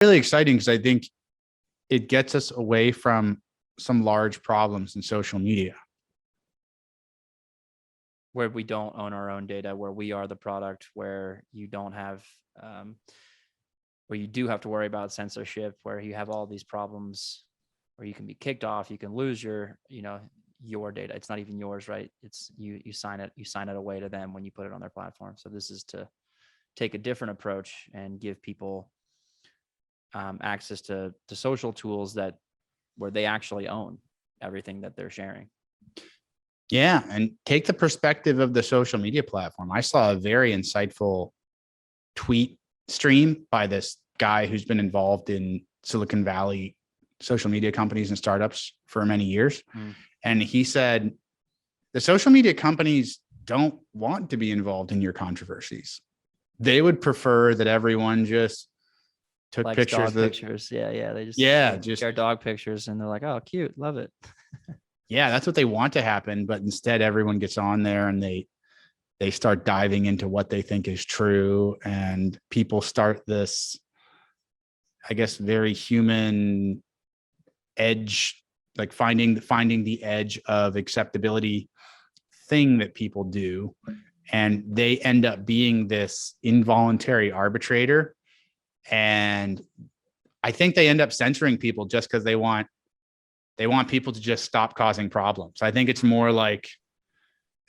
Really exciting because I think it gets us away from some large problems in social media. Where we don't own our own data, where we are the product, where you don't have, where you do have to worry about censorship, where you have all these problems, where you can be kicked off, you can lose your data. It's not even yours, right? It's you sign it away to them when you put it on their platform. So this is to take a different approach and give people access to social tools where they actually own everything that they're sharing. Yeah. And take the perspective of the social media platform. I saw a very insightful tweet stream by this guy who's been involved in Silicon Valley social media companies and startups for many years. And he said, the social media companies don't want to be involved in your controversies. They would prefer that everyone just took Likes pictures. Pictures. Yeah. They just share dog pictures and they're like, oh, cute. Love it. Yeah, that's what they want to happen. But instead, everyone gets on there and they start diving into what they think is true. And people start this, I guess, very human edge, like finding the edge of acceptability thing that people do. And they end up being this involuntary arbitrator. And I think they end up censoring people just because they want people to just stop causing problems. I think it's more like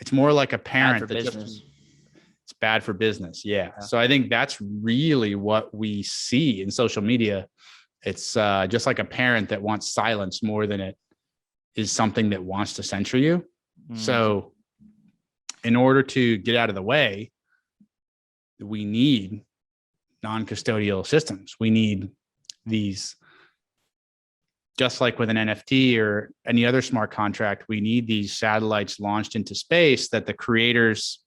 a parent that just, it's bad for business. Yeah. So I think that's really what we see in social media. It's just like a parent that wants silence more than it is something that wants to censor you. So in order to get out of the way, we need non-custodial systems. We need these, just like with an NFT or any other smart contract, we need these satellites launched into space that the creators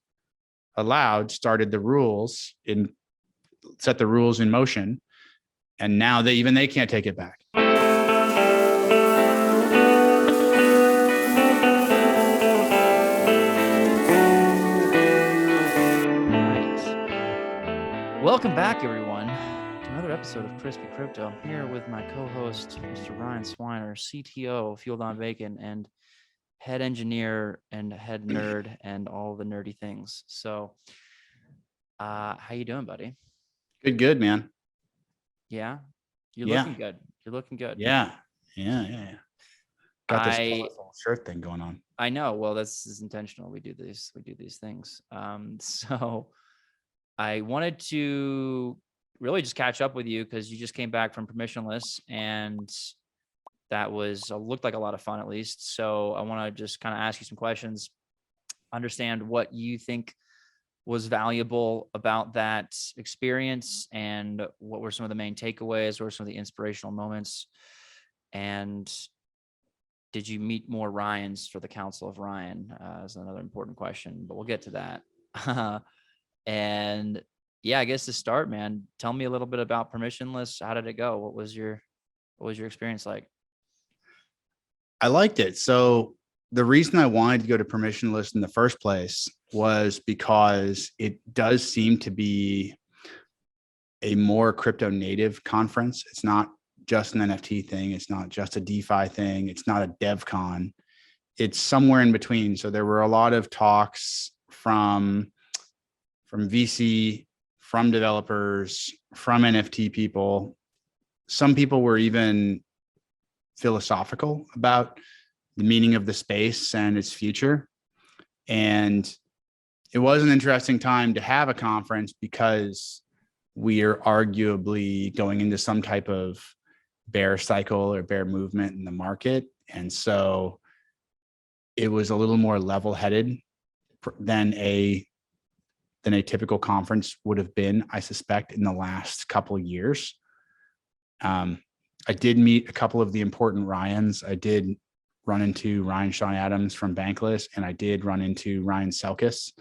started the rules set the rules in motion. And now they can't take it back. Welcome back, everyone, to another episode of Crispy Crypto. I'm here with my co-host, Mr. Ryan Cwynar, CTO, Fueled on Bacon, and head engineer and head nerd and all the nerdy things. So, how you doing, buddy? Good, man. Yeah, looking good. You're looking good. Yeah. Got this colorful shirt thing going on. I know. Well, this is intentional. We do these things. So I wanted to really just catch up with you because you just came back from Permissionless, and that looked like a lot of fun, at least. So I want to just kind of ask you some questions, understand what you think was valuable about that experience, and what were some of the main takeaways, what were some of the inspirational moments, and did you meet more Ryans for the Council of Ryan? Is another important question, but we'll get to that. And yeah, I guess to start, man, tell me a little bit about Permissionless. How did it go? What was your experience like? I liked it. So the reason I wanted to go to Permissionless in the first place was because it does seem to be a more crypto native conference. It's not just an NFT thing. It's not just a DeFi thing. It's not a DevCon. It's somewhere in between. So there were a lot of talks from VC, from developers, from NFT people. Some people were even philosophical about the meaning of the space and its future. And it was an interesting time to have a conference because we are arguably going into some type of bear cycle or bear movement in the market. And so it was a little more level-headed than a typical conference would have been, I suspect, in the last couple of years. I did meet a couple of the important Ryans. I did run into Ryan Sean Adams from Bankless, and I did run into Ryan Selkis.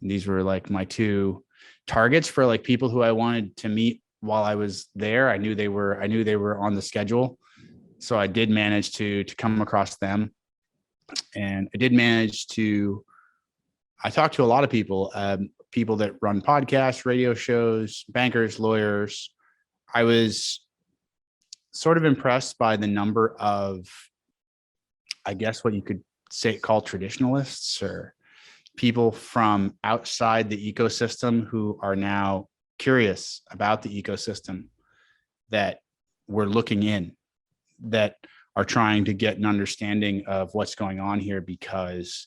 And these were like my two targets for like people who I wanted to meet while I was there. I knew they were on the schedule. So I did manage to come across them. And I did manage I talked to a lot of people, people that run podcasts, radio shows, bankers, lawyers. I was sort of impressed by the number of, I guess, what you could say call traditionalists or people from outside the ecosystem who are now curious about the ecosystem, that we're looking in, that are trying to get an understanding of what's going on here, because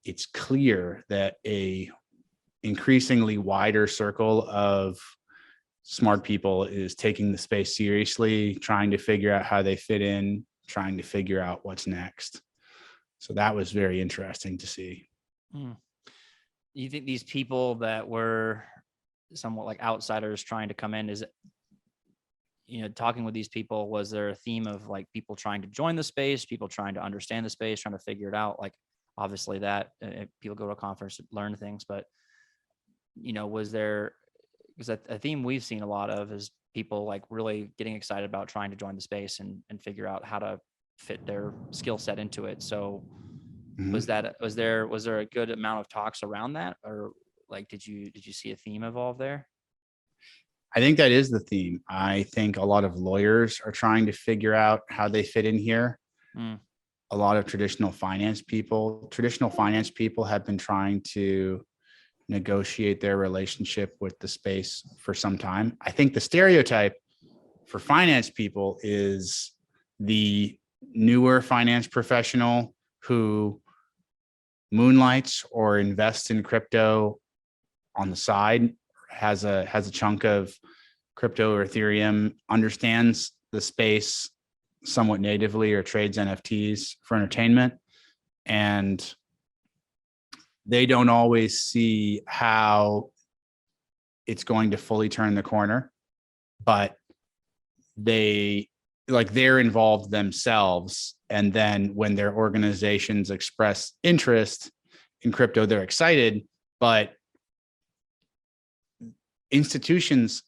it's clear that a increasingly wider circle of smart people is taking the space seriously, trying to figure out how they fit in, trying to figure out what's next. So that was very interesting to see. Mm. You think these people that were somewhat like outsiders trying to come in, is it, talking with these people, was there a theme of like people trying to join the space, people trying to understand the space, trying to figure it out? Like obviously that people go to a conference to learn things, but was there, because a theme we've seen a lot of is people like really getting excited about trying to join the space and figure out how to fit their skill set into it. So was there a good amount of talks around that, or like did you see a theme evolve there? I think that is the theme. I think a lot of lawyers are trying to figure out how they fit in here. Mm. A lot of traditional finance people have been trying to negotiate their relationship with the space for some time. I think the stereotype for finance people is the newer finance professional who moonlights or invests in crypto on the side, has a chunk of crypto or Ethereum, understands the space somewhat natively, or trades NFTs for entertainment, and they don't always see how it's going to fully turn the corner, but they're involved themselves. And then when their organizations express interest in crypto, they're excited. But institutions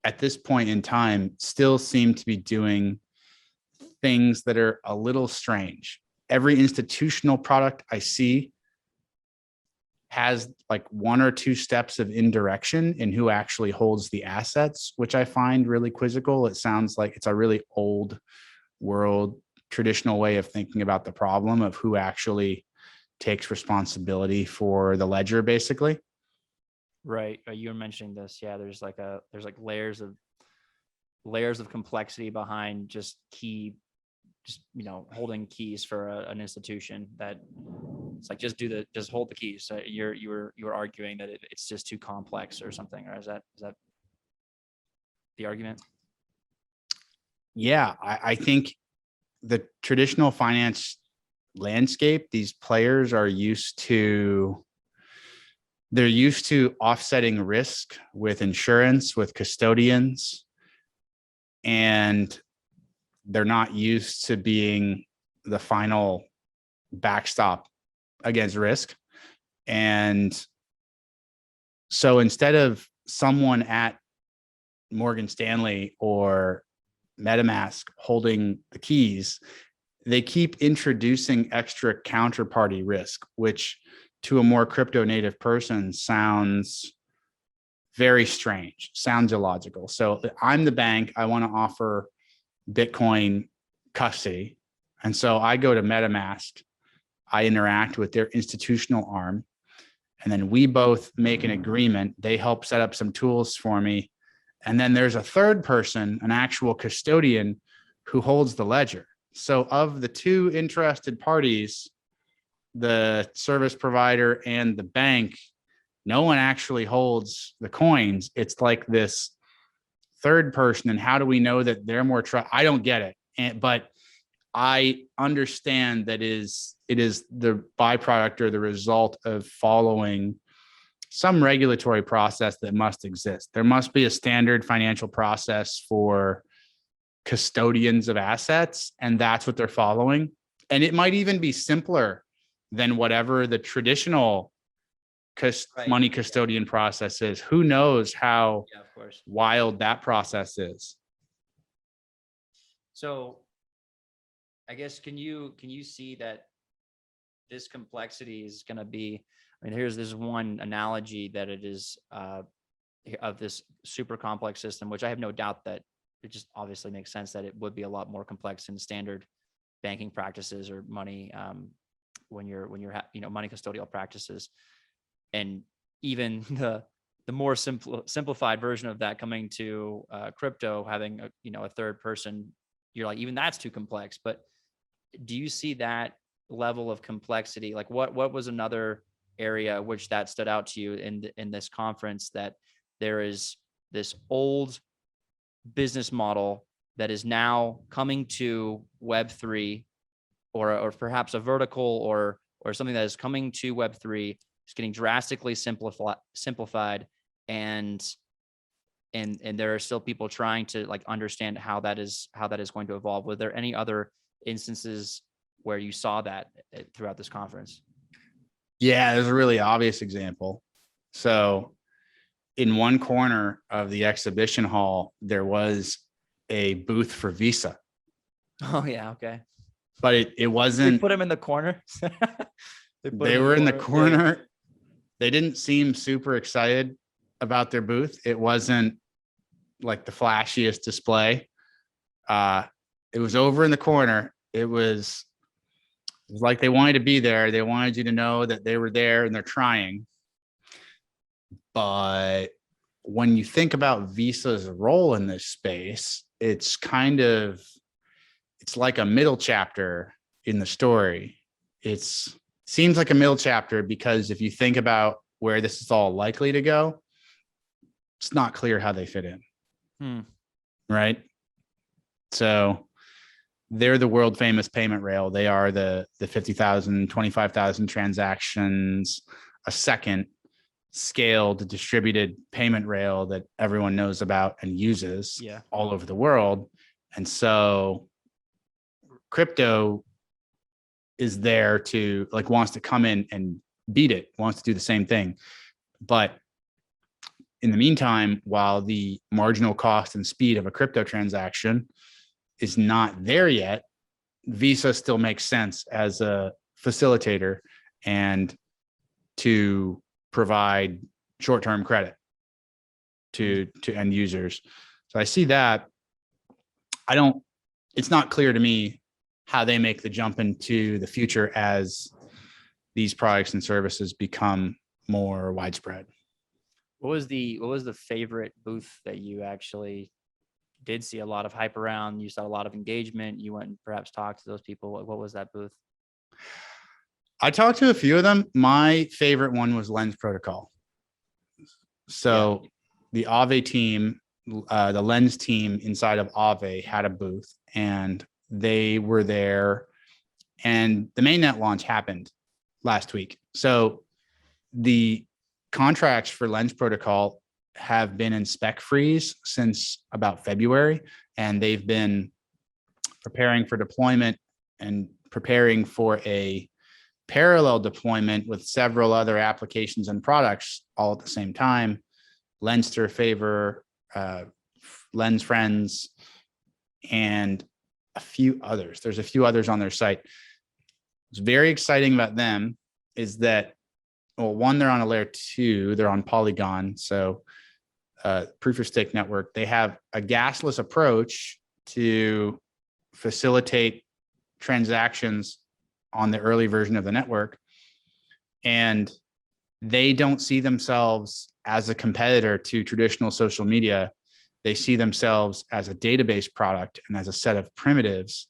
at this point in time still seem to be doing things that are a little strange. Every institutional product I see has like one or two steps of indirection in who actually holds the assets, which I find really quizzical. It sounds like it's a really old world traditional way of thinking about the problem of who actually takes responsibility for the ledger, basically. Right. You were mentioning this. Yeah. There's like layers of complexity behind just holding keys for an institution, that it's like, just hold the keys. So you were arguing that it's just too complex or something, or is that the argument? Yeah, I think the traditional finance landscape, these players are used to offsetting risk with insurance, with custodians, and they're not used to being the final backstop against risk. And so instead of someone at Morgan Stanley or MetaMask holding the keys, they keep introducing extra counterparty risk, which to a more crypto native person sounds very strange, sounds illogical. So I'm the bank, I want to offer Bitcoin custody. And so I go to MetaMask, I interact with their institutional arm, and then we both make an agreement. They help set up some tools for me. And then there's a third person, an actual custodian, who holds the ledger. So of the two interested parties, the service provider and the bank, no one actually holds the coins. It's like this third person. And how do we know that they're more I don't get it. But I understand that it is the byproduct or the result of following some regulatory process that must exist. There must be a standard financial process for custodians of assets, and that's what they're following. And it might even be simpler than whatever the traditional money custodian process is. Who knows how wild that process is? So I guess, can you see that this complexity is going to be, I mean, here's this one analogy that it is of this super complex system, which I have no doubt that it just obviously makes sense that it would be a lot more complex than standard banking practices or money, when you're money custodial practices. And even the more simplified version of that coming to crypto, having a third person, you're like, even that's too complex. But do you see that level of complexity? Like what was another area which that stood out to you in this conference, that there is this old business model that is now coming to Web3, or perhaps a vertical or something that is coming to Web3, is getting drastically simplified, and there are still people trying to like understand how that is going to evolve. Were there any other instances where you saw that throughout this conference? Yeah, there's a really obvious example. So in one corner of the exhibition hall, there was a booth for Visa, Oh yeah, okay. but it They wasn't, put him in the corner. they were in the corner. They didn't seem super excited about their booth. It wasn't like the flashiest display. It was over in the corner. It was like they wanted to be there. They wanted you to know that they were there and they're trying. But when you think about Visa's role in this space, it's like a middle chapter in the story. Seems like a middle chapter because if you think about where this is all likely to go, it's not clear how they fit in. Right. So they're the world famous payment rail. They are the 50,000, 25,000 transactions a second scaled distributed payment rail that everyone knows about and uses all over the world. And so crypto is there to wants to come in and beat it, wants to do the same thing. But in the meantime, while the marginal cost and speed of a crypto transaction is not there yet, Visa still makes sense as a facilitator and to provide short-term credit to end users. So I see that. It's not clear to me how they make the jump into the future as these products and services become more widespread. What was the favorite booth that you actually did see a lot of hype around? You saw a lot of engagement. You went and perhaps talked to those people. What was that booth? I talked to a few of them. My favorite one was Lens Protocol. So the Aave team, the Lens team inside of Aave had a booth and they were there, and the mainnet launch happened last week. So the contracts for Lens Protocol have been in spec freeze since about February, and they've been preparing for deployment and preparing for a parallel deployment with several other applications and products all at the same time. Lenster Favor, Lens Friends, and a few others. There's a few others on their site. What's very exciting about them is that, well, one, they're on a layer 2, they're on Polygon. So proof of stake network. They have a gasless approach to facilitate transactions on the early version of the network. And they don't see themselves as a competitor to traditional social media. They see themselves as a database product and as a set of primitives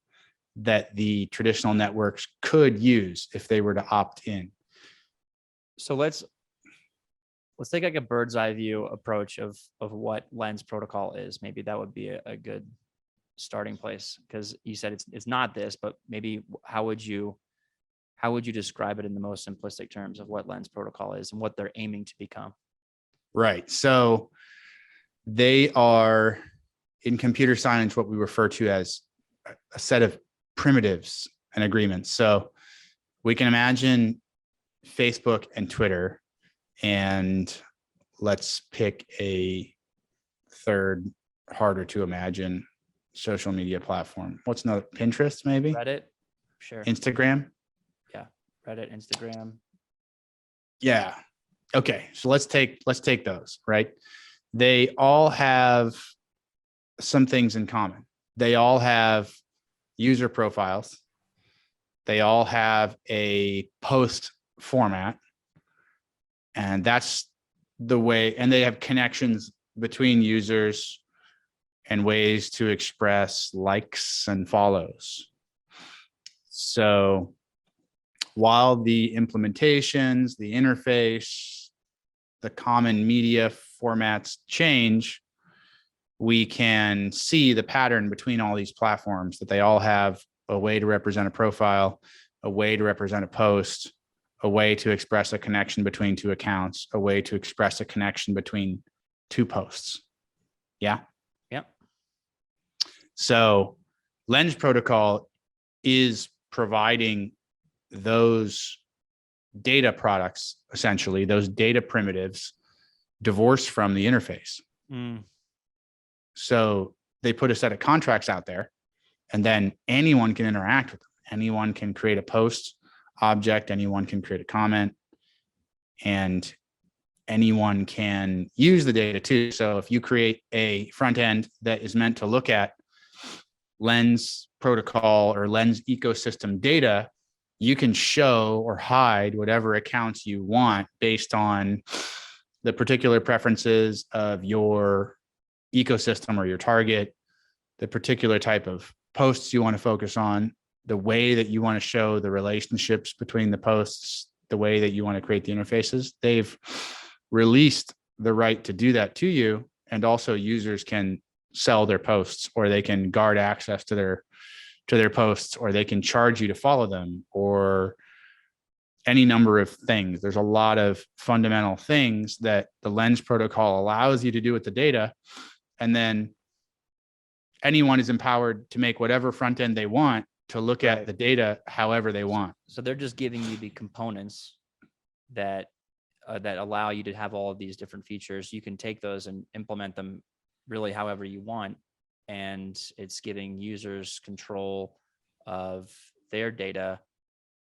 that the traditional networks could use if they were to opt in. So let's take like a bird's eye view approach of what Lens Protocol is. Maybe that would be a good starting place, because you said it's not this, but maybe how would you describe it in the most simplistic terms of what Lens Protocol is and what they're aiming to become? Right. So they are, in computer science, what we refer to as a set of primitives and agreements. So we can imagine Facebook and Twitter, and let's pick a third, harder to imagine social media platform. What's another? Pinterest, maybe? Reddit? Sure. Instagram? Yeah. Reddit, Instagram. Yeah. Okay. So let's take those, right? They all have some things in common. They all have user profiles. They all have a post format. And that's the way, and they have connections between users and ways to express likes and follows. So while the implementations, the interface, the common media formats change, we can see the pattern between all these platforms, that they all have a way to represent a profile, a way to represent a post, a way to express a connection between two accounts, a way to express a connection between two posts. Yeah. Yep. So Lens protocol is providing those data products, essentially, those data primitives divorced from the interface. So they put a set of contracts out there, and then anyone can interact with them. Anyone can create a post object, anyone can create a comment, and anyone can use the data too. So if you create a front end that is meant to look at Lens protocol or Lens ecosystem data, you can show or hide whatever accounts you want based on the particular preferences of your ecosystem or your target, the particular type of posts you want to focus on, the way that you want to show the relationships between the posts, the way that you want to create the interfaces. They've released the right to do that to you. And also users can sell their posts, or they can guard access to their posts, or they can charge you to follow them, or any number of things. There's a lot of fundamental things that the Lens protocol allows you to do with the data. And then anyone is empowered to make whatever front end they want to look at the data however they want. So they're just giving you the components that that allow you to have all of these different features. You can take those and implement them really however you want. And it's giving users control of their data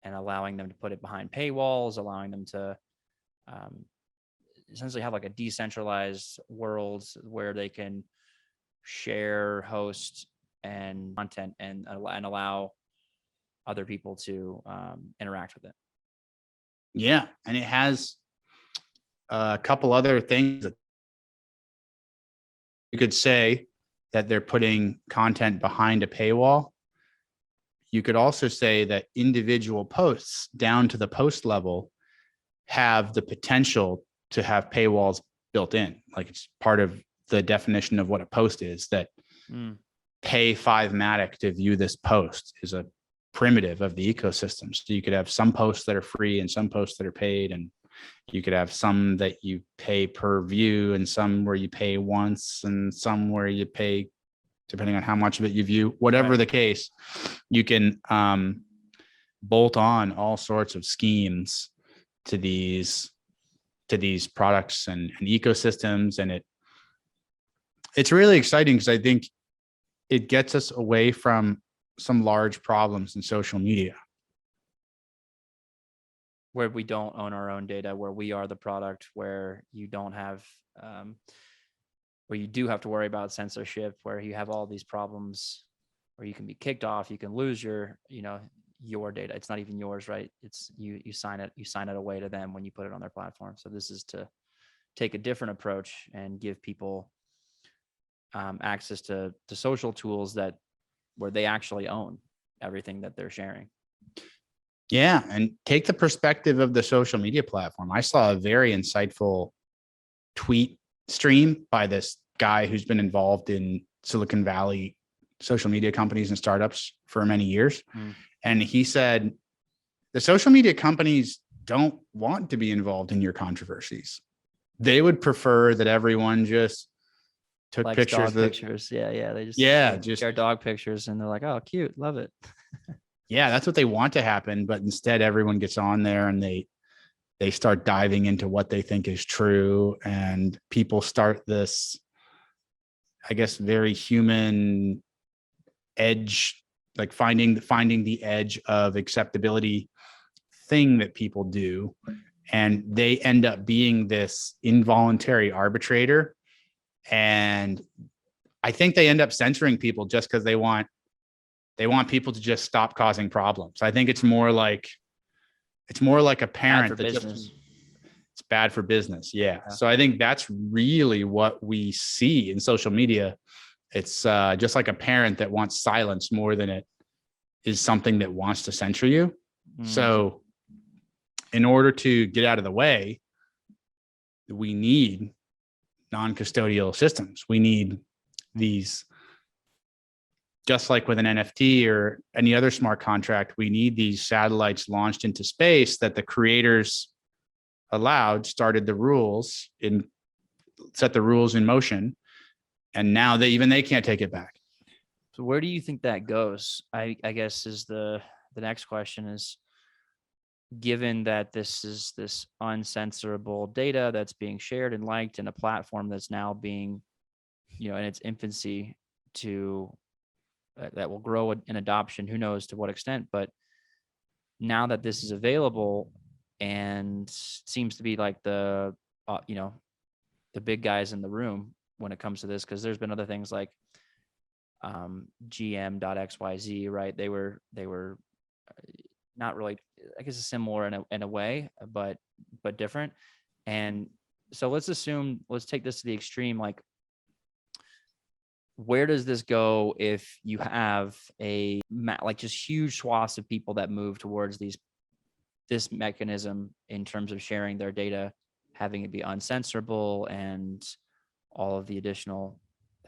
and allowing them to put it behind paywalls, allowing them to essentially have like a decentralized world where they can share, host, and content and allow other people to interact with it. Yeah. And it has a couple other things that you could say, that they're putting content behind a paywall. You could also say that individual posts down to the post level have the potential to have paywalls built in. Like, it's part of the definition of what a post is, that pay 5-matic to view this post is a primitive of the ecosystem. So you could have some posts that are free and some posts that are paid, and you could have some that you pay per view and some where you pay once and some where you pay depending on how much of it you view. Whatever the case, you can bolt on all sorts of schemes to these products and ecosystems. And it's really exciting, because I think it gets us away from some large problems in social media, where we don't own our own data, where we are the product, where you don't have, where you do have to worry about censorship, where you have all these problems, where you can be kicked off, you can lose your data. It's not even yours, right? It's you sign it away to them when you put it on their platform. So this is to take a different approach and give people access to social tools where they actually own everything that they're sharing. Yeah. And take the perspective of the social media platform. I saw a very insightful tweet stream by this guy who's been involved in Silicon Valley social media companies and startups for many years. And he said, the social media companies don't want to be involved in your controversies. They would prefer that everyone just took Likes pictures. Dog pictures. Yeah. They just share dog pictures, and they're like, oh, cute. Love it. Yeah, that's what they want to happen. But instead, everyone gets on there and they start diving into what they think is true. And people start this, I guess, very human edge, like finding the edge of acceptability thing that people do. And they end up being this involuntary arbitrator. And I think they end up censoring people just because they want people to just stop causing problems. I think it's more like a parent that just it's bad for business. Yeah. So I think that's really what we see in social media. It's just like a parent that wants silence more than it is something that wants to censor you. So in order to get out of the way, we need non-custodial systems. We need these, just like with an NFT or any other smart contract, we need these satellites launched into space that the creators started the rules set the rules in motion. And now they can't take it back. So where do you think that goes? I guess is the next question is, given that this is this uncensorable data that's being shared and liked in a platform that's now being, in its infancy to that will grow in adoption, who knows to what extent, but now that this is available and seems to be like the big guys in the room when it comes to this, because there's been other things like GM.xyz, right? They were not really, I guess, similar in a way, but different. And so let's take this to the extreme. Like, where does this go if you have like just huge swaths of people that move towards this mechanism in terms of sharing their data, having it be uncensorable and all of the additional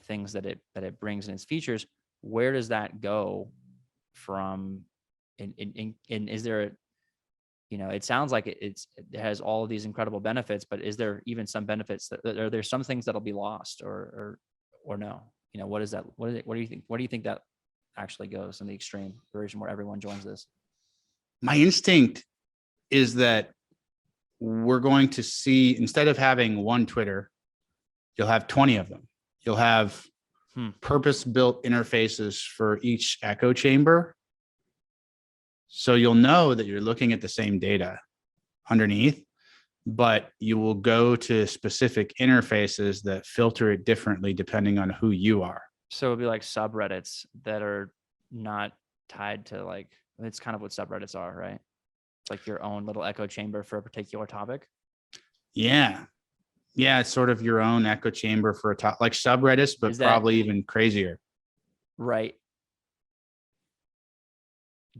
things that it brings in its features? Where does that go from? And is there, it sounds like it has all of these incredible benefits, but is there even some benefits are there some things that'll be lost or no? What is that? What do you think? What do you think that actually goes in the extreme version where everyone joins this? My instinct is that we're going to see, instead of having one Twitter, you'll have 20 of them. You'll have purpose-built interfaces for each echo chamber. So you'll know that you're looking at the same data underneath, but you will go to specific interfaces that filter it differently depending on who you are. So it'd be like subreddits that are not tied to, like, it's kind of what subreddits are, right? It's like your own little echo chamber for a particular topic. Yeah. Yeah, it's sort of your own echo chamber for a top, like subreddits, but probably even crazier. Right.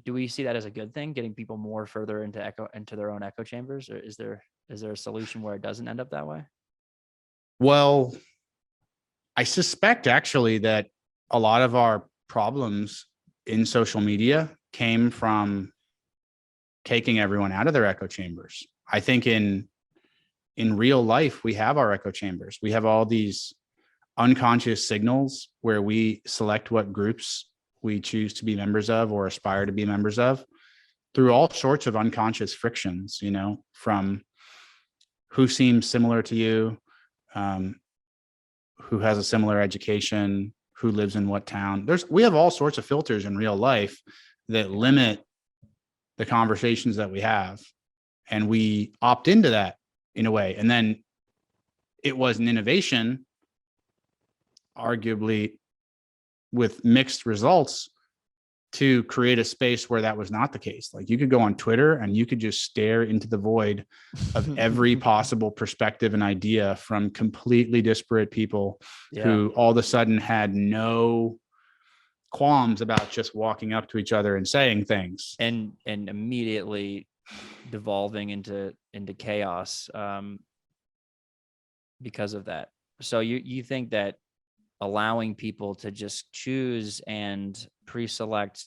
Do we see that as a good thing, getting people more further into their own echo chambers, or is there a solution where it doesn't end up that way? Well, I suspect actually that a lot of our problems in social media came from taking everyone out of their echo chambers. I think in real life, we have our echo chambers. We have all these unconscious signals where we select what groups we choose to be members of or aspire to be members of through all sorts of unconscious frictions, from who seems similar to you, who has a similar education, who lives in what town. We have all sorts of filters in real life that limit the conversations that we have, and we opt into that in a way. And then it was an innovation, arguably with mixed results, to create a space where that was not the case. Like, you could go on Twitter and you could just stare into the void of every possible perspective and idea from completely disparate people who all of a sudden had no qualms about just walking up to each other and saying things, and immediately devolving into chaos because of that. So you think that allowing people to just choose and pre-select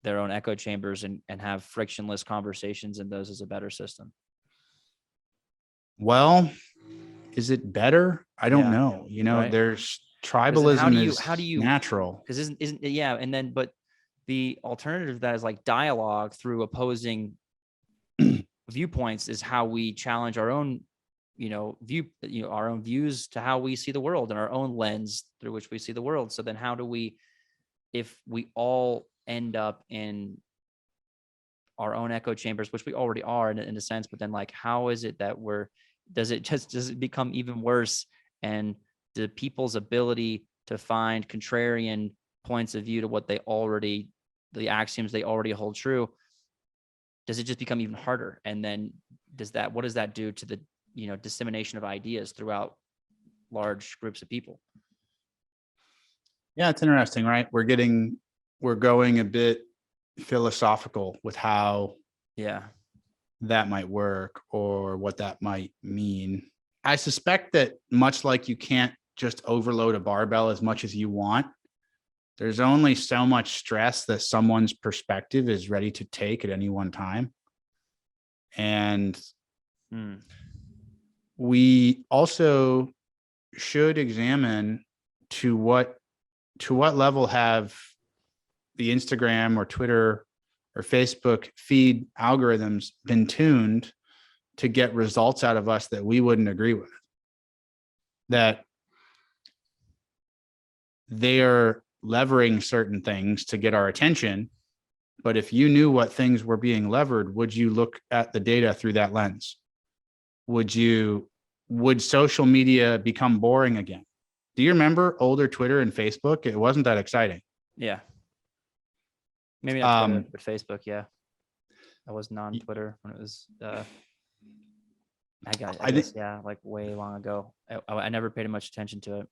their own echo chambers and have frictionless conversations in those is a better system? Well, is it better? I don't know. Right. There's tribalism. How do you natural? Because isn't and then, but the alternative to that is like dialogue through opposing viewpoints is how we challenge our own our own views to how we see the world and our own lens through which we see the world. So then how do we, if we all end up in our own echo chambers, which we already are in a sense, but then like, how is it that does it become even worse? And the people's ability to find contrarian points of view to what the axioms they already hold true, does it just become even harder? And then what does that do to the, dissemination of ideas throughout large groups of people? Yeah, it's interesting, right? We're going a bit philosophical with how that might work or what that might mean. I suspect that much like you can't just overload a barbell as much as you want, there's only so much stress that someone's perspective is ready to take at any one time. And we also should examine to what level have the Instagram or Twitter or Facebook feed algorithms been tuned to get results out of us that we wouldn't agree with, that they are levering certain things to get our attention. But if you knew what things were being levered, would you look at the data through that lens? Would social media become boring again? Do you remember older Twitter and Facebook? It wasn't that exciting. Yeah. Maybe not Twitter, but Facebook. Yeah. I was non-Twitter when it was, I guess, like way long ago. I never paid much attention to it.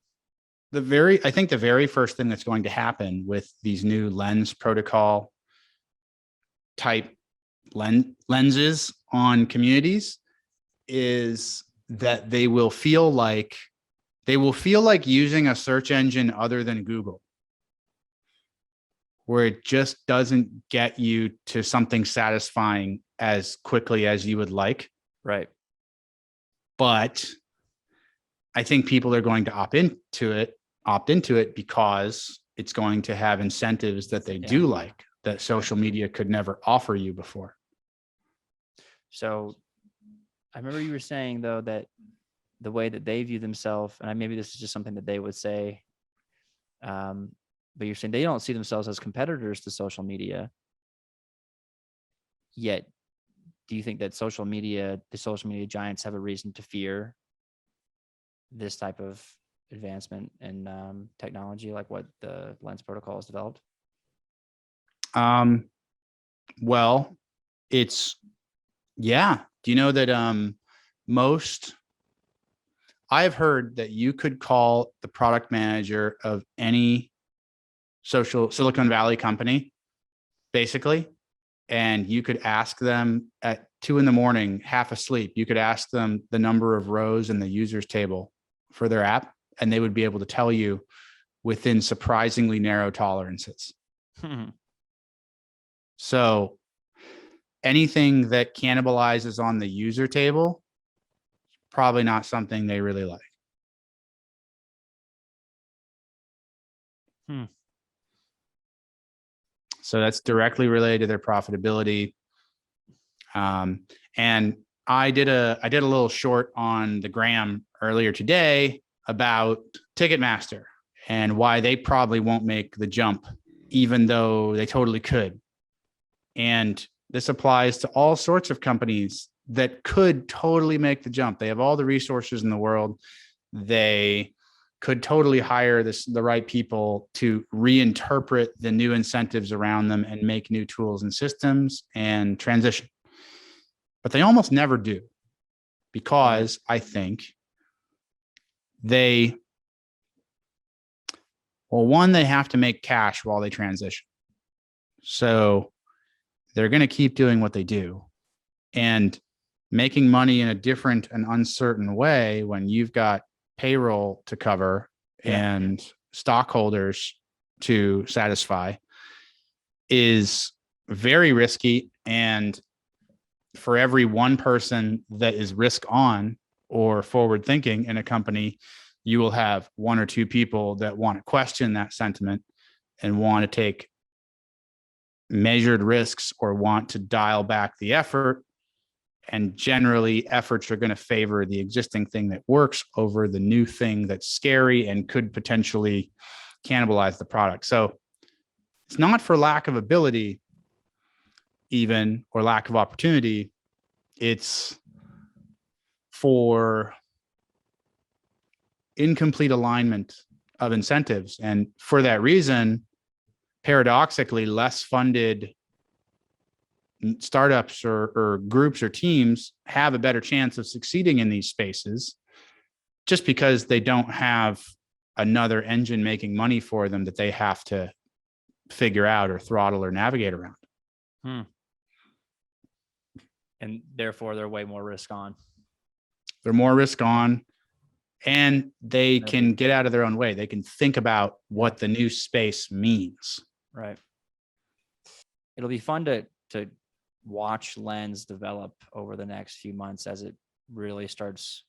I think the very first thing that's going to happen with these new lens protocol type lenses on communities is that they will feel like using a search engine other than Google, where it just doesn't get you to something satisfying as quickly as you would like. Right. But I think people are going to opt into it because it's going to have incentives that they do like, that social media could never offer you before. So I remember you were saying, though, that the way that they view themselves, and maybe this is just something that they would say, but you're saying they don't see themselves as competitors to social media. Yet, do you think that the social media giants have a reason to fear this type of advancement in technology, like what the Lens protocol has developed? Well, do you know that I've heard that you could call the product manager of any Silicon Valley company, basically, and you could ask them at 2 a.m, half asleep, you could ask them the number of rows in the users table for their app, and they would be able to tell you within surprisingly narrow tolerances. So anything that cannibalizes on the user table, probably not something they really like. So that's directly related to their profitability. And I did a little short on the Gram earlier today about Ticketmaster and why they probably won't make the jump, even though they totally could. And this applies to all sorts of companies that could totally make the jump. They have all the resources in the world. They could totally hire the right people to reinterpret the new incentives around them and make new tools and systems and transition. But they almost never do, because I think they have to make cash while they transition. So they're going to keep doing what they do, and making money in a different and uncertain way when you've got payroll to cover and stockholders to satisfy is very risky. And for every one person that is risk on or forward thinking in a company, you will have one or two people that want to question that sentiment and want to take measured risks or want to dial back the effort. And generally, efforts are going to favor the existing thing that works over the new thing that's scary and could potentially cannibalize the product. So it's not for lack of ability, even, or lack of opportunity. It's for incomplete alignment of incentives. And for that reason, paradoxically, less funded startups or groups or teams have a better chance of succeeding in these spaces just because they don't have another engine making money for them that they have to figure out or throttle or navigate around. And therefore they're way more risk on. They're more risk on, and they can get out of their own way. They can think about what the new space means. Right. It'll be fun to watch Lens develop over the next few months as it really starts,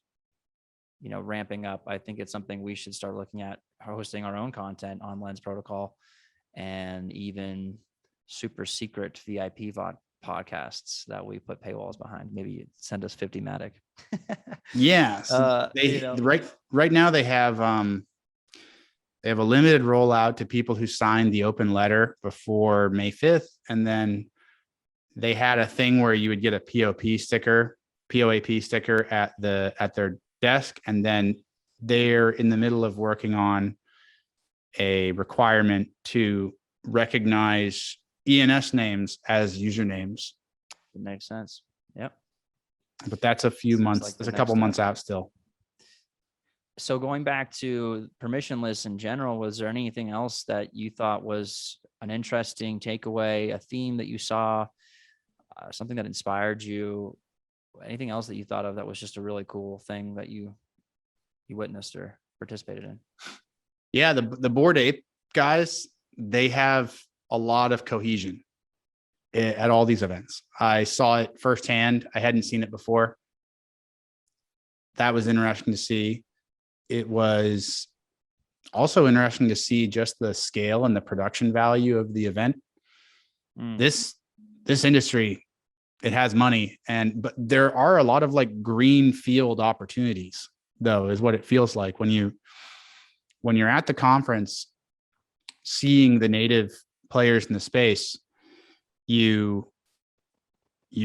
ramping up. I think it's something we should start looking at, hosting our own content on Lens Protocol, and even super secret VIP podcasts that we put paywalls behind. Maybe send us 50 Matic. Yes. Right now they have a limited rollout to people who signed the open letter before May 5th. And then they had a thing where you would get a POAP sticker at their desk. And then they're in the middle of working on a requirement to recognize ENS names as usernames. It makes sense. Yep. But that's a few months. Like there's a couple months out still. So going back to permissionless in general, was there anything else that you thought was an interesting takeaway, a theme that you saw, something that inspired you, anything else that you thought of that was just a really cool thing that you witnessed or participated in? Yeah, the Bored Ape guys, they have a lot of cohesion at all these events. I saw it firsthand. I hadn't seen it before. That was interesting to see. It was also interesting to see just the scale and the production value of the event. This industry, it has money, but there are a lot of like green field opportunities, though, is what it feels like when you're at the conference, seeing the native players in the space. You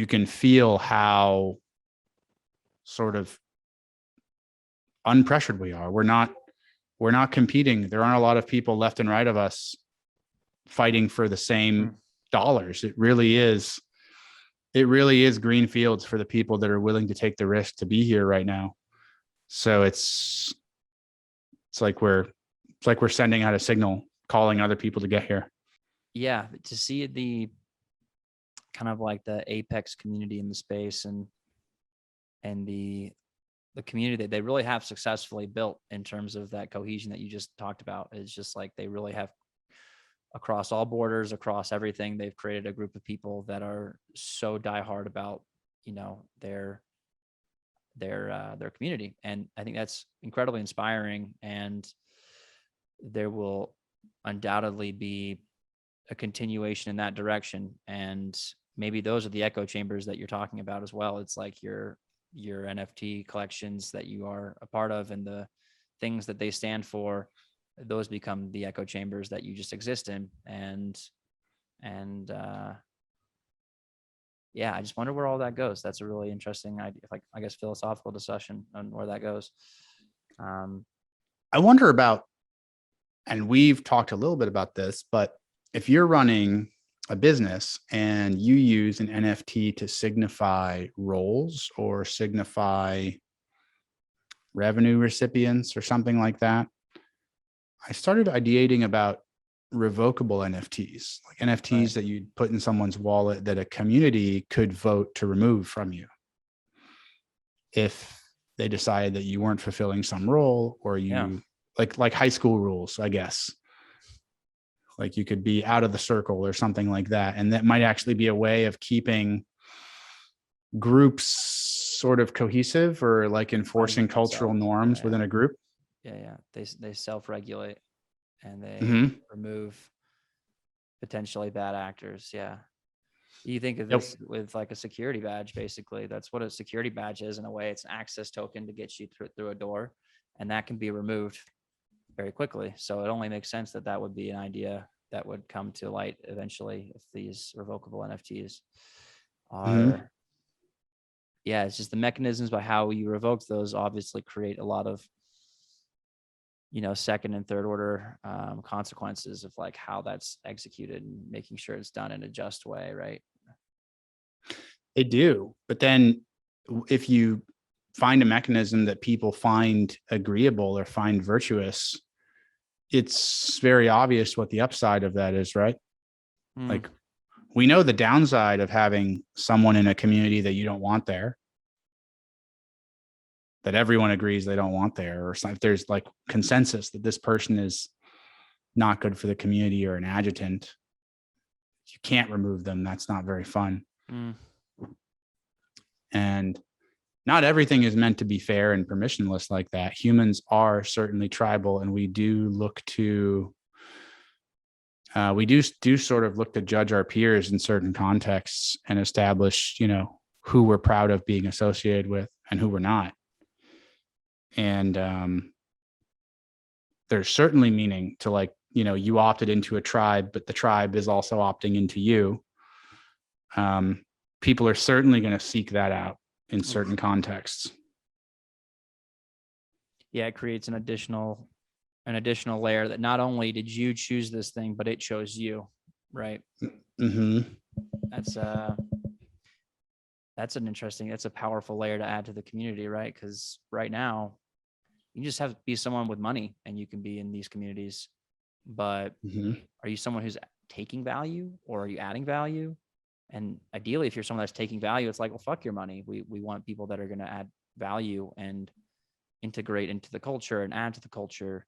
can feel how sort of unpressured we are. We're not competing. There aren't a lot of people left and right of us fighting for the same dollars. It really is green fields for the people that are willing to take the risk to be here right now. So it's like we're sending out a signal, calling other people to get here. Yeah, to see the kind of like the apex community in the space and the community that they really have successfully built in terms of that cohesion that you just talked about. It's just like they really have, across all borders, across everything, they've created a group of people that are so diehard about, their community. And I think that's incredibly inspiring, and there will undoubtedly be a continuation in that direction. And maybe those are the echo chambers that you're talking about as well. It's like your NFT collections that you are a part of and the things that they stand for, those become the echo chambers that you just exist in. And yeah, I just wonder where all that goes. That's a really interesting idea, like, I guess, philosophical discussion on where that goes. I wonder about, and we've talked a little bit about this, but if you're running a business and you use an NFT to signify roles or signify revenue recipients or something like that, I started ideating about revocable NFTs, like NFTs that you'd put in someone's wallet that a community could vote to remove from you if they decided that you weren't fulfilling some role, or like high school rules, I guess. Like you could be out of the circle or something like that. And that might actually be a way of keeping groups sort of cohesive, or like enforcing cultural norms within a group. Yeah. They self-regulate and they remove potentially bad actors. Yeah. You think of this with like a security badge, basically. That's what a security badge is in a way. It's an access token to get you through a door, and that can be removed very quickly. So it only makes sense that would be an idea that would come to light eventually if these revocable NFTs are. Yeah, it's just the mechanisms by how you revoke those obviously create a lot of second and third order consequences of like how that's executed and making sure it's done in a just way, right? They do. But then if you find a mechanism that people find agreeable or find virtuous, it's very obvious what the upside of that is, right? Like, we know the downside of having someone in a community that you don't want there, that everyone agrees they don't want there, or if there's like consensus that this person is not good for the community or an adjutant, you can't remove them. That's not very fun. And not everything is meant to be fair and permissionless like that. Humans are certainly tribal, and we do look to we do sort of look to judge our peers in certain contexts and establish, who we're proud of being associated with and who we're not. And there's certainly meaning to, like, you opted into a tribe, but the tribe is also opting into you. People are certainly going to seek that out in certain contexts. Yeah, it creates an additional layer that not only did you choose this thing, but it chose you, right? Mm-hmm. That's a powerful layer to add to the community, right? Because right now, you just have to be someone with money and you can be in these communities. But are you someone who's taking value, or are you adding value? And ideally, if you're someone that's taking value, it's like, well, fuck your money. We want people that are going to add value and integrate into the culture and add to the culture.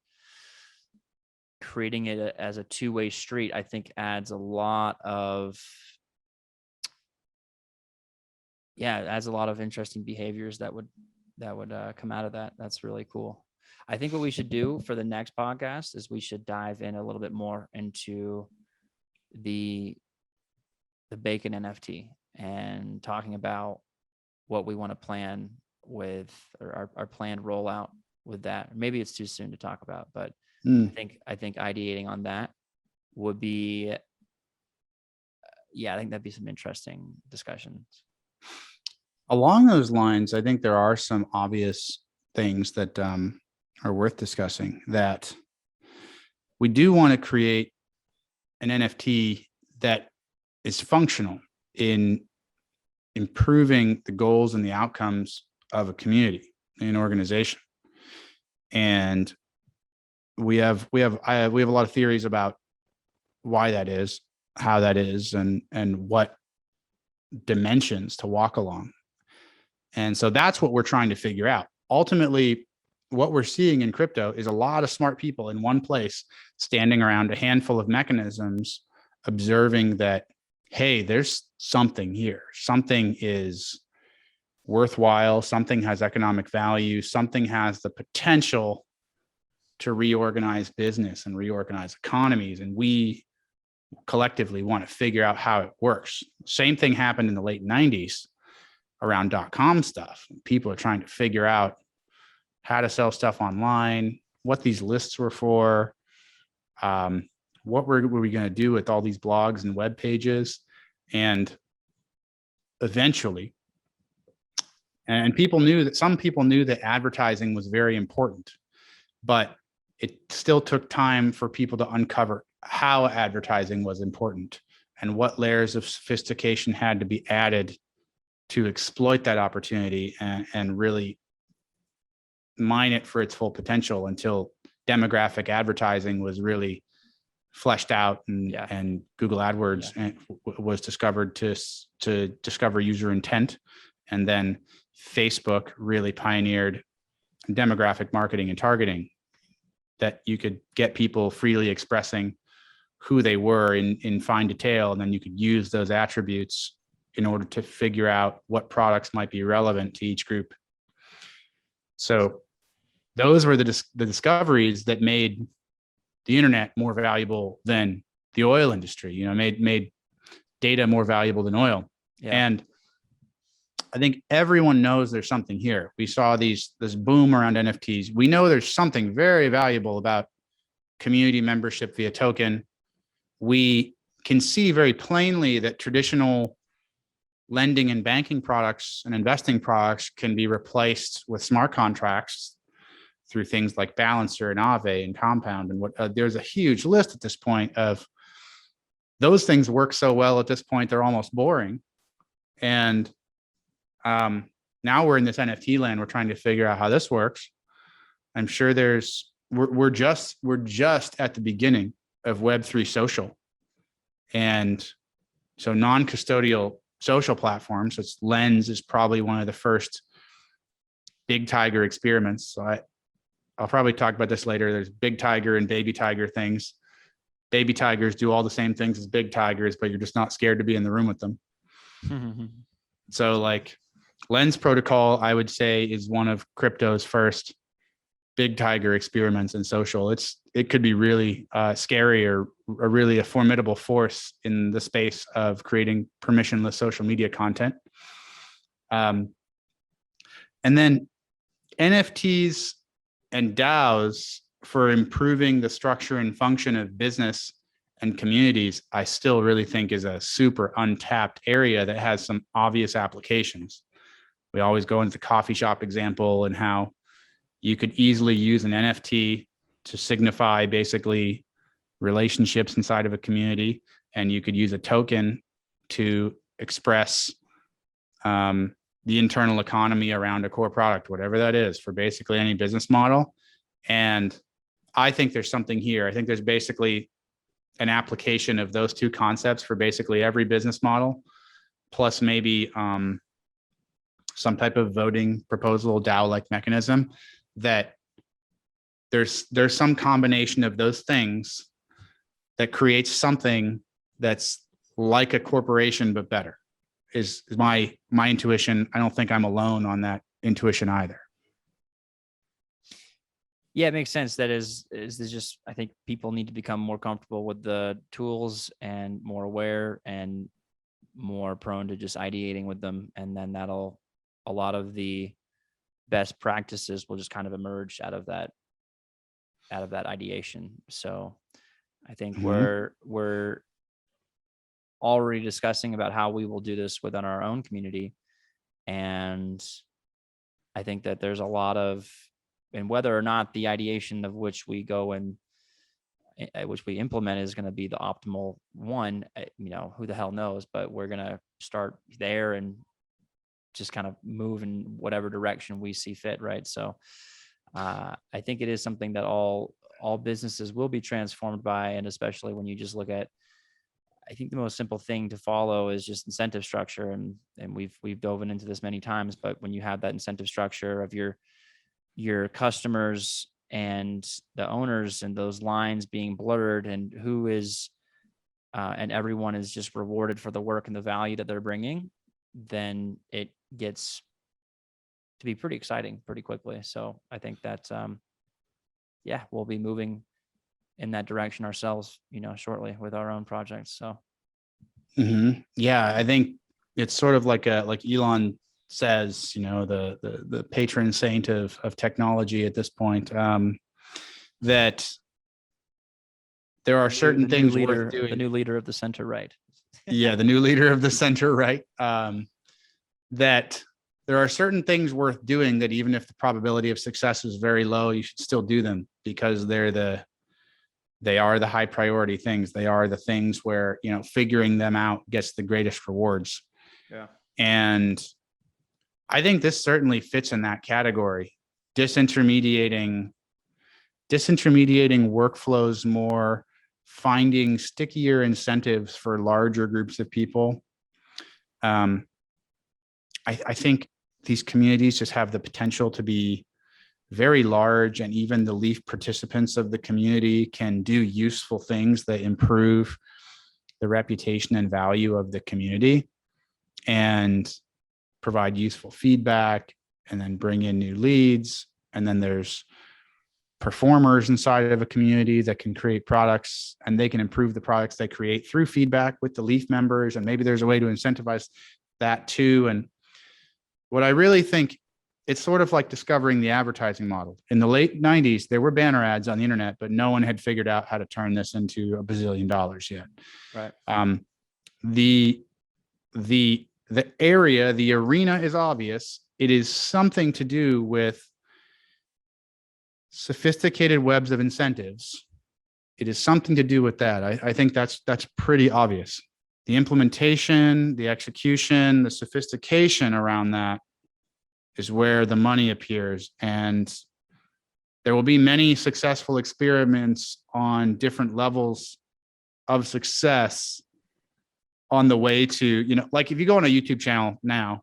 Creating it as a two-way street, I think, adds a lot of interesting behaviors that would come out of that. That's really cool. I think what we should do for the next podcast is we should dive in a little bit more into the Bacon NFT and talking about what we want to plan with, or our planned rollout with that. Maybe it's too soon to talk about, but I think ideating on that would be, I think that'd be some interesting discussions. Along those lines, I think there are some obvious things that are worth discussing. That we do want to create an NFT that is functional in improving the goals and the outcomes of a community, an organization. And we have a lot of theories about why that is, how that is, and what dimensions to walk along. And so that's what we're trying to figure out. Ultimately, what we're seeing in crypto is a lot of smart people in one place standing around a handful of mechanisms, observing that, hey, there's something here. Something is worthwhile. Something has economic value. Something has the potential to reorganize business and reorganize economies. And we collectively want to figure out how it works. Same thing happened in the late 90s around .com stuff. People are trying to figure out how to sell stuff online, what these lists were for, what were we going to do with all these blogs and web pages. And eventually, and some people knew that advertising was very important, but it still took time for people to uncover how advertising was important and what layers of sophistication had to be added to exploit that opportunity and really mine it for its full potential, until demographic advertising was really fleshed out and Google AdWords was discovered to discover user intent. And then Facebook really pioneered demographic marketing and targeting, that you could get people freely expressing who they were in fine detail. And then you could use those attributes in order to figure out what products might be relevant to each group. So those were the discoveries that made the internet more valuable than the oil industry, made data more valuable than oil. Yeah. And I think everyone knows there's something here. We saw this boom around NFTs. We know there's something very valuable about community membership via token. We can see very plainly that traditional lending and banking products and investing products can be replaced with smart contracts through things like Balancer and Aave and Compound. And there's a huge list at this point of those things work so well at this point, they're almost boring. And now we're in this NFT land. We're trying to figure out how this works. I'm sure we're just at the beginning of Web3 social. And so non-custodial social platforms, it's Lens is probably one of the first big tiger experiments. So I'll probably talk about this later. There's big tiger and baby tiger things. Baby tigers do all the same things as big tigers, but you're just not scared to be in the room with them. So like Lens protocol, I would say, is one of crypto's first big tiger experiments in social. It could be really scary or really a formidable force in the space of creating permissionless social media content. And then NFTs and DAOs for improving the structure and function of business and communities, I still really think is a super untapped area that has some obvious applications. We always go into the coffee shop example and how you could easily use an NFT to signify basically relationships inside of a community. And you could use a token to express the internal economy around a core product, whatever that is, for basically any business model. And I think there's something here. I think there's basically an application of those two concepts for basically every business model, plus maybe some type of voting proposal DAO-like mechanism that there's some combination of those things that creates something that's like a corporation, but better is my intuition. I don't think I'm alone on that intuition either. Yeah, it makes sense. That is just, I think people need to become more comfortable with the tools and more aware and more prone to just ideating with them. And then a lot of the best practices will just kind of emerge out of that ideation. So I think we're already discussing about how we will do this within our own community. And I think that there's a lot of, and whether or not the ideation of which we go and which we implement is going to be the optimal one, who the hell knows, but we're going to start there and just kind of move in whatever direction we see fit. Right. So I think it is something that all businesses will be transformed by. And especially when you just look at, I think the most simple thing to follow is just incentive structure. And we've dove into this many times, but when you have that incentive structure of your customers and the owners and those lines being blurred, and who is, and everyone is just rewarded for the work and the value that they're bringing, then it gets to be pretty exciting pretty quickly. So I think that, we'll be moving in that direction ourselves, shortly with our own projects. So. Yeah, I think it's sort of like Elon says, the patron saint of technology at this point, that there are certain things worth doing. The new leader of the center right. Yeah, the new leader of the center right. That there are certain things worth doing that even if the probability of success is very low, you should still do them because they are the high priority things. They are the things where, figuring them out gets the greatest rewards. Yeah. And I think this certainly fits in that category. Disintermediating workflows more, finding stickier incentives for larger groups of people. I think these communities just have the potential to be very large, and even the Leaf participants of the community can do useful things that improve the reputation and value of the community and provide useful feedback, and then bring in new leads. And then there's performers inside of a community that can create products, and they can improve the products they create through feedback with the Leaf members. And maybe there's a way to incentivize that too. And what I really think, it's sort of like discovering the advertising model. In the late 90s, there were banner ads on the internet, but no one had figured out how to turn this into $1 bazillion yet. Right. The arena is obvious. It is something to do with sophisticated webs of incentives. It is something to do with that. I think that's pretty obvious. The implementation, the execution, the sophistication around that is where the money appears. And there will be many successful experiments on different levels of success on the way to, you know, like if you go on a YouTube channel now,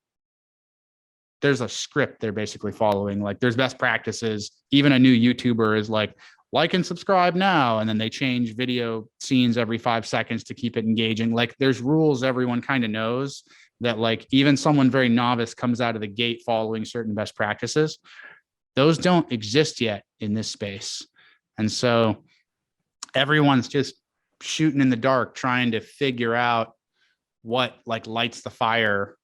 there's a script they're basically following. Like there's best practices. Even a new YouTuber is like and subscribe now. And then they change video scenes every 5 seconds to keep it engaging. Like there's rules everyone kind of knows that like even someone very novice comes out of the gate following certain best practices. Those don't exist yet in this space. And so everyone's just shooting in the dark, trying to figure out what like lights the fire.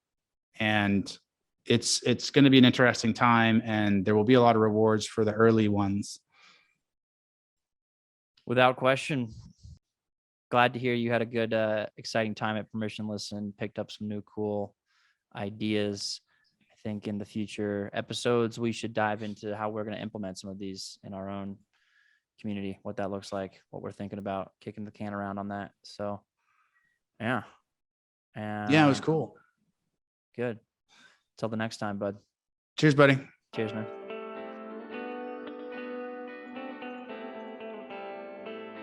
And it's going to be an interesting time, and there will be a lot of rewards for the early ones. Without question. Glad to hear you had a good, exciting time at Permissionless and picked up some new cool ideas. I think in the future episodes, we should dive into how we're going to implement some of these in our own community, what that looks like, what we're thinking about, kicking the can around on that. So, yeah. Yeah, it was cool. Good. Till the next time, bud. Cheers, buddy. Cheers, man.